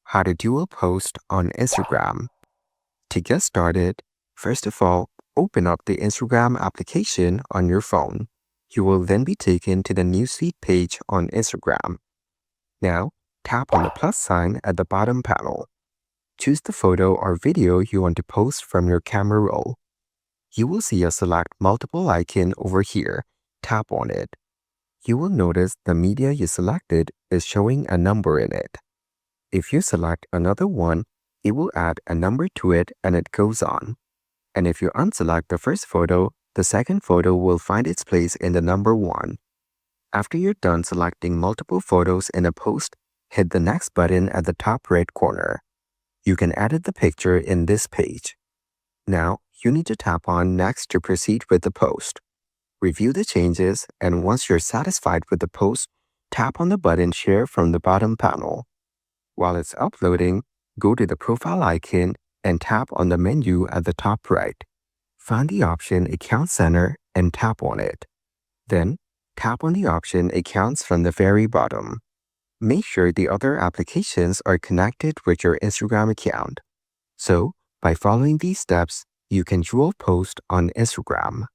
How to do a post on Instagram. To get started, first of all, open up the Instagram application on your phone. You will then be taken to the newsfeed page on Instagram. Now, tap on the plus sign at the bottom panel. Choose the photo or video you want to post from your camera roll. You will see a select multiple icon over here. Tap on it. You will notice the media you selected is showing a number in it. If you select another one, it will add a number to it and it goes on. And if you unselect the first photo, the second photo will find its place in the number 1. After you're done selecting multiple photos in a post, hit the next button at the top right corner. You can edit the picture in this page. Now, you need to tap on Next to proceed with the post. Review the changes, and once you're satisfied with the post, tap on the button Share from the bottom panel. While it's uploading, go to the profile icon and tap on the menu at the top right. Find the option Account Center and tap on it. Then, tap on the option Accounts from the very bottom. Make sure the other applications are connected with your Instagram account. So, by following these steps, you can dual post on Instagram.